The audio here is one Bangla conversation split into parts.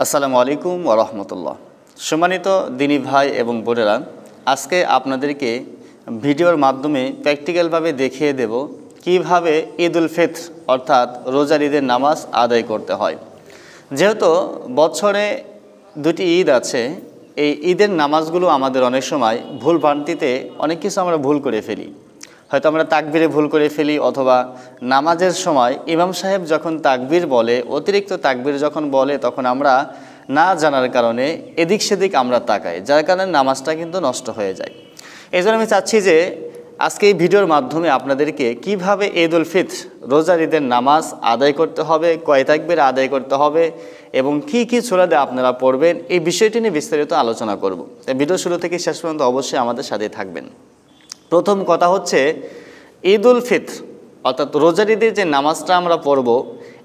আসসালামু আলাইকুম ওয়া রাহমাতুল্লাহ। সম্মানিত দিনী ভাই এবং বোনেরা, আজকে আপনাদেরকে ভিডিওর মাধ্যমে প্র্যাকটিক্যালভাবে দেখিয়ে দেব কিভাবে ঈদুল ফিতর অর্থাৎ রোজার ঈদের নামাজ আদায় করতে হয়। যেহেতু বছরে দুটি ঈদ আছে, এই ঈদের নামাজগুলো আমাদের অনেক সময় ভুল ভ্রান্তিতে অনেক কিছু আমরা ভুল করে ফেলি। হয়তো আমরা তাকবীরে ভুল করে ফেলি, অথবা নামাজের সময় ইমাম সাহেব যখন তাকবীর বলে, অতিরিক্ত তাকবীর যখন বলে, তখন আমরা না জানার কারণে এদিক সেদিক আমরা তাকাই, যার কারণে নামাজটা কিন্তু নষ্ট হয়ে যায়। এই জন্য আমি চাচ্ছি যে আজকে এই ভিডিওর মাধ্যমে আপনাদেরকে কিভাবে ঈদুল ফিতর রোজার ঈদের নামাজ আদায় করতে হবে, কয় তাকবীর আদায় করতে হবে এবং কি কি সূরা দিয়ে আপনারা পড়বেন, এই বিষয়টি নিয়ে বিস্তারিত আলোচনা করব। তাই ভিডিও শুরু থেকে শেষ পর্যন্ত অবশ্যই আমাদের সাথে থাকবেন। প্রথম কথা হচ্ছে, ঈদুল ফিতর অর্থাৎ রোজার ঈদের যে নামাজটা আমরা পড়ব,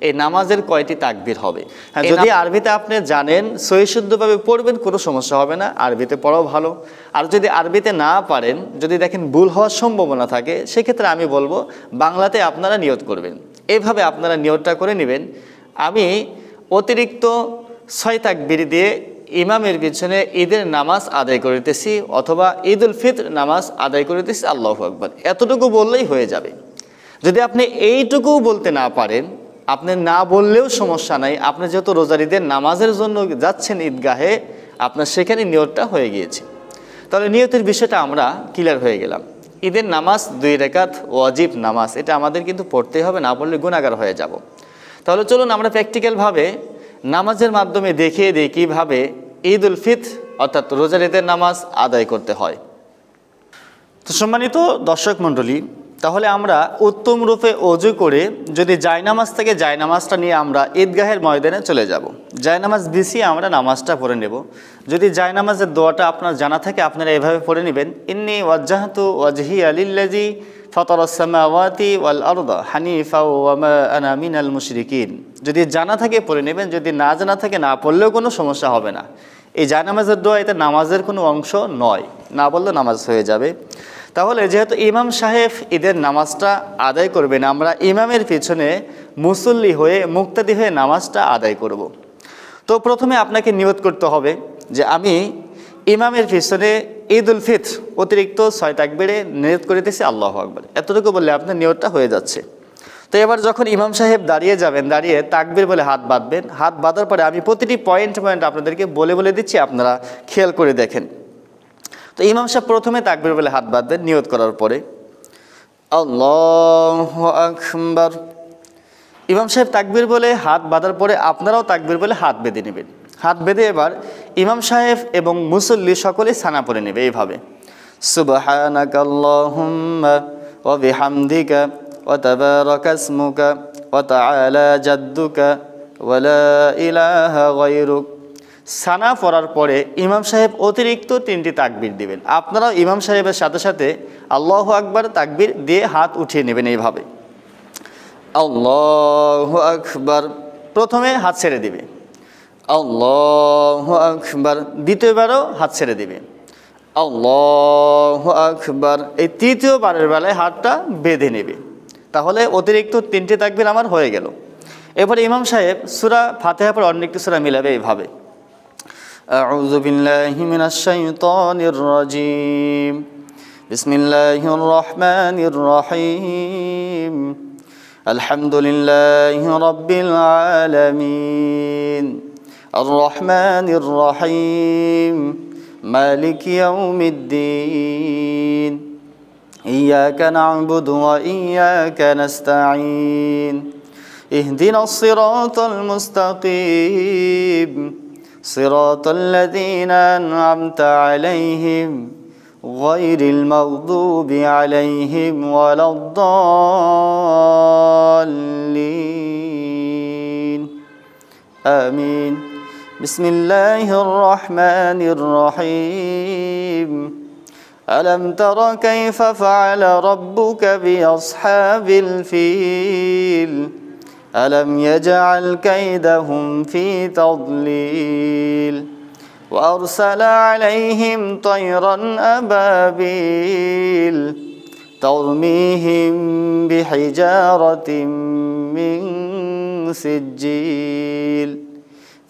এই নামাজের কয়টি তাকবীর হবে। হ্যাঁ, যদি আরবিতে আপনি জানেন, সহিশুদ্ধভাবে পড়বেন, কোনো সমস্যা হবে না, আরবিতে পড়াও ভালো। আর যদি আরবিতে না পারেন, যদি দেখেন ভুল হওয়ার সম্ভাবনা থাকে, সেক্ষেত্রে আমি বলবো বাংলাতে আপনারা নিয়ত করবেন। এইভাবে আপনারা নিয়তটা করে নেবেন, আমি অতিরিক্ত 6 তাকবীর দিয়ে ইমামের পিছনে ঈদের নামাজ আদায় করিতেছি, অথবা ঈদুল ফিতর নামাজ আদায় করিতেছি, আল্লাহু আকবার, এতটুকু বললেই হয়ে যাবে। যদি আপনি এইটুকুও বলতে না পারেন, আপনি না বললেও সমস্যা নাই। আপনি যেহেতু রোজার ঈদের নামাজের জন্য যাচ্ছেন ঈদগাহে, আপনার সেখানে নিয়তটা হয়ে গিয়েছে। তাহলে নিয়তের বিষয়টা আমরা ক্লিয়ার হয়ে গেলাম। ঈদের নামাজ 2 রাকাত ওয়াজিব নামাজ, এটা আমাদের কিন্তু পড়তেই হবে, না পড়লে গুনাহগার হয়ে যাব। তাহলে চলুন আমরা প্র্যাকটিক্যালভাবে নামাজের মাধ্যমে দেখিয়ে দিই কীভাবে ঈদুল ফিতর অর্থাৎ রোজার ঈদের নামাজ আদায় করতে হয়। তো সম্মানিত দর্শক মণ্ডলী, তাহলে আমরা উত্তম রূপে ওযু করে যদি জায়নামাজ থেকে জায়নামাজটা নিয়ে আমরা ঈদগাহের ময়দানে চলে যাব। জায়নামাজ বিছিয়ে আমরা নামাজটা পড়ে নেব। যদি জায়নামাজের দোয়াটা আপনার জানা থাকে, আপনারা এভাবে পড়ে নেবেন, ইন্নী ওয়াজ্জাহতু ওয়াজহিয়া লিল্লাযী ফাতারাস সামাওয়াতি ওয়াল আরদা হানিফা ওয়া মা আনা মিনাল মুশরিকিন। যদি জানা থাকে পড়ে নেবেন, যদি না জানা থাকে না পড়লেও কোনো সমস্যা হবে না। এই জায়নামাজের দোয়া এটা নামাজের কোনো অংশ নয়, না বললেও নামাজ হয়ে যাবে। তাহলে যেহেতু ইমাম সাহেব ঈদের নামাজটা আদায় করবেন, আমরা ইমামের পিছনে মুসল্লি হয়ে মুক্তাদি হয়ে নামাজটা আদায় করব। তো প্রথমে আপনাকে নিয়ত করতে হবে যে আমি ইমামের পিছনে ঈদুল ফিতর অতিরিক্ত 6 তাকবীরে নিয়ত করিতেছি, আল্লাহু আকবার, এতটুকু বললে আপনার নিয়তটা হয়ে যাচ্ছে। তো এবার যখন ইমাম সাহেব দাঁড়িয়ে যাবেন, দাঁড়িয়ে তাকবীর বলে হাত বাঁধবেন। হাত বাঁধার পরে আমি প্রতিটি পয়েন্ট আপনাদেরকে বলে দিচ্ছি, আপনারা খেয়াল করে দেখেন। তো ইমাম সাহেব প্রথমে তাকবীর বলে হাত বাঁধবেন নিয়ত করার পরে, আল্লাহু আকবার। ইমাম সাহেব তাকবীর বলে হাত বাঁধার পরে আপনারাও তাকবীর বলে হাত বেঁধে নেবেন। হাত বেঁধে এবার ইমাম সাহেব এবং মুসল্লি সকলে সানা পড়ে নেবে এইভাবে, সুবহানাকাল্লাহুম্মা ওয়া বিহামদিকা ওয়া তাবারাকা ইসমুকা ওয়া তাআলা জাদ্দুকা ওয়া লা ইলাহা গায়রুক। সানা পড়ার পরে ইমাম সাহেব অতিরিক্ত 3টি তাকবীর দিবেন। আপনারাও ইমাম সাহেবের সাথে সাথে আল্লাহু আকবার তাকবীর দিয়ে হাত উঠিয়ে নেবেন এইভাবে, আল্লাহু আকবার। প্রথমে হাত ছেড়ে দিবে, আল্লাহু আকবার। দ্বিতীয়বারও হাত ছেড়ে দিবে, আল্লাহু আকবার। এই তৃতীয়বারের বেলায় হাতটা বেঁধে নেবে। তাহলে অতিরিক্ত 3টি তাকবীর আমার হয়ে গেল। এরপরে ইমাম সাহেব সূরা ফাতিহার পর অন্য একটি সূরা মিলাবে এইভাবে, আউযু বিল্লাহি মিনাশ শাইতানির রাজীম, বিসমিল্লাহির রহমানির রহিম, আলহামদুলিল্লাহি রাব্বিল আলামিন, আর রহমানির রহিম, মালিকি ইয়াউমিদ্দিন, ইয়াকা না'বুদু ওয়া ইয়াকা নাস্তাঈন, ইহদিনাস সিরাতাল মুস্তাকিম, সিরাতাল লাযীনা আন'আমতা আলাইহিম গায়রিল মাগদুবি আলাইহিম ওয়ালাদ-দাল্লিন, আমিন। বিসমিল্লাহির রহমানির রহিম, আলম তারা কাইফা ফাআলা রাব্বুকা বিআসহাবিল ফিল, আলম ইয়াজআল কাইদাহুম ফি তাদলিল, ওয়া আরসালা আলাইহিম তায়রান আবাবিল, তারমিহিম বিহিজারাতিম মিন সিজ্জিল,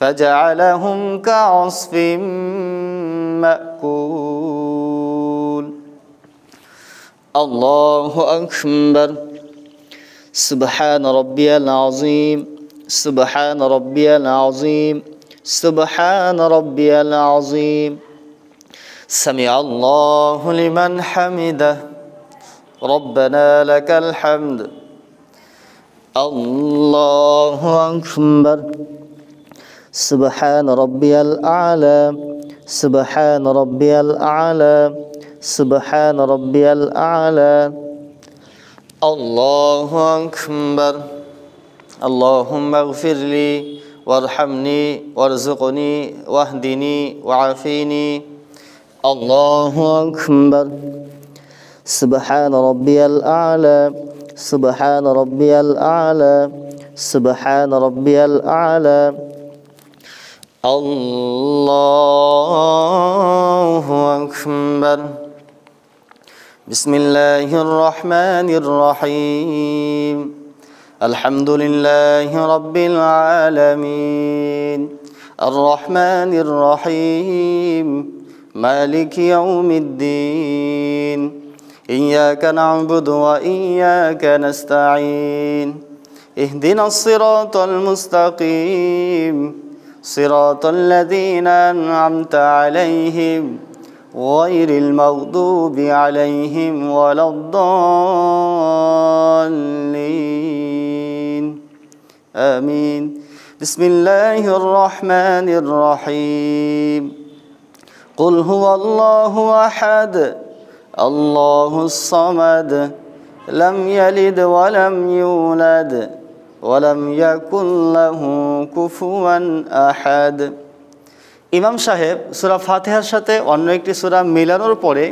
فجعلهم كعصف مأكول الله أكبر سبحان ربي العظيم سبحان ربي العظيم سبحان ربي العظيم سمع الله لمن حمده ربنا لك الحمد الله أكبر سبحان ربي الأعلى سبحان ربي الأعلى سبحان ربي الأعلى الله أكبر اللهم اغفر لي وارحمني وارزقني واهدني وعافيني الله أكبر سبحان ربي الأعلى سبحان ربي الأعلى سبحان ربي الأعلى الله أكبر بسم الله الرحمن الرحيم الحمد لله رب العالمين الرحمن الرحيم مالك يوم الدين إياك نعبد وإياك نستعين اهدنا الصراط المستقيم صراط الذين أنعمت عليهم غير المغضوب عليهم ولا الضالين آمين بسم الله الرحمن الرحيم قل هو الله أحد الله الصمد لم يلد ولم يولد ولم يكن له كفوا أحد ইমাম সাহেব সূরা ফাতিহার সাথে অন্য একটি সূরা মিলানোর পরে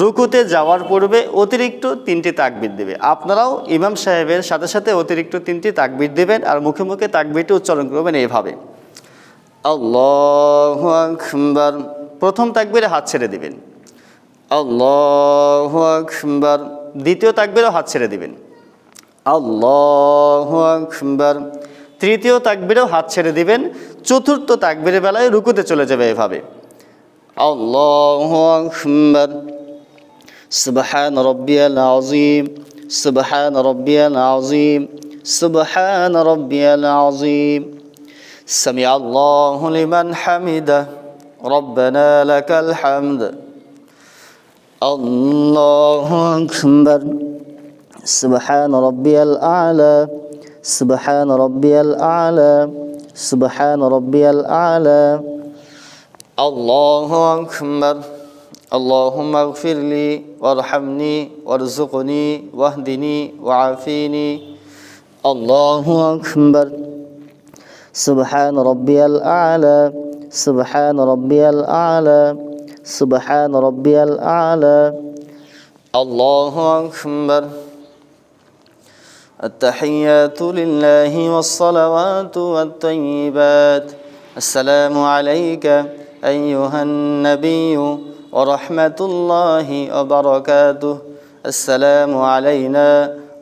রুকুতে যাওয়ার পূর্বে অতিরিক্ত 3টি তাকবীর দেবে। আপনারাও ইমাম সাহেবের সাথে সাথে অতিরিক্ত 3টি তাকবীর দেবেন আর মুখে মুখে তাকবীরটি উচ্চারণ করবেন এইভাবে আল্লাহু আকবার। প্রথম তাকবীরে হাত ছেড়ে দিবেন আল্লাহু আকবার। দ্বিতীয় তাকবীরেও হাত ছেড়ে দিবেন আল্লাহু আকবার। তৃতীয় তাকবীরেও হাত ছেড়ে দিবেন। চতুর্থ তাকবীরের বেলায় রুকুতে চলে যাবে এভাবে আল্লাহু আকবার। সুবহান রাব্বিয়াল আযীম সুবহান রাব্বিয়াল আযীম সুবহান রাব্বিয়াল আযীম সামিআল্লাহু লিমান হামিদা রব্বানা লাকাল হামদ আল্লাহু আকবার। সুবহান রাব্বিয়াল আ'লা سبحان ربي الأعلى سبحان ربي الأعلى الله أكبر اللهم اغفر لي وارحمني وارزقني واهدني وعافيني الله أكبر سبحان ربي الأعلى سبحان ربي الأعلى سبحان ربي الأعلى الله أكبر التحيات لله والصلوات والطيبات السلام عليك أيها النبي ورحمة الله وبركاته السلام علينا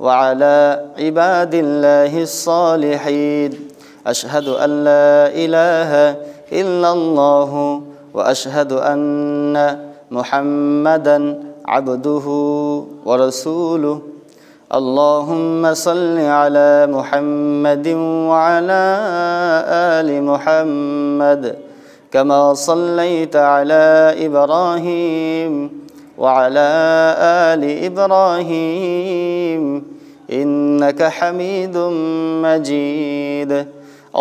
وعلى عباد الله الصالحين أشهد أن لا إله إلا الله وأشهد أن محمدا عبده ورسوله اللهم صل على محمد وعلى آل محمد كما صليت على إبراهيم وعلى آل إبراهيم إنك حميد مجيد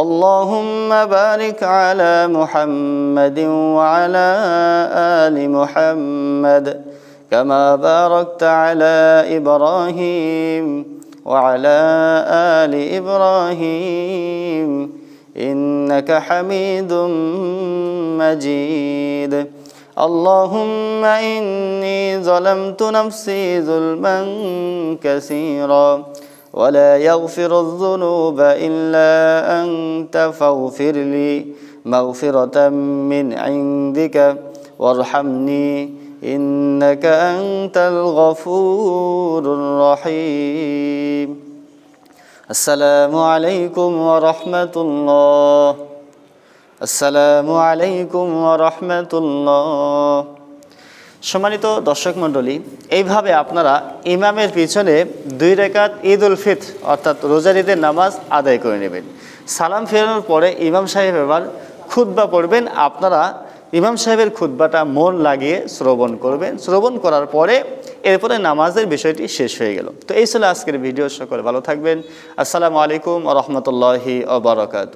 اللهم بارك على محمد وعلى آل محمد كما باركت على إبراهيم وعلى آل إبراهيم إنك حميد مجيد اللهم إني ظلمت نفسي ظلما كثيرا ولا يغفر الذنوب إلا أنت فاغفر لي مغفرة من عندك وارحمني إنك أنت الغفور الرحيم السلام عليكم ورحمة الله আসসালামু আলাইকুম ওয়া রাহমাতুল্লাহ। সম্মানিত দর্শক মণ্ডলী, এইভাবে আপনারা ইমামের পিছনে 2 রাকাত ঈদ উল ফিতর অর্থাৎ রোজার ঈদের নামাজ আদায় করে নেবেন। সালাম ফেরানোর পরে ইমাম সাহেব এবার খুতবা পড়বেন। আপনারা ইমাম সাহেবের খুতবাটা মন লাগিয়ে শ্রবণ করবেন। শ্রবণ করার পরে এরপরে নামাজের বিষয়টি শেষ হয়ে গেল। তো এই ছিল আজকের ভিডিও। সকলে ভালো থাকবেন। আসসালামু আলাইকুম ওয়া রাহমাতুল্লাহি ওয়া বারাকাতুহু।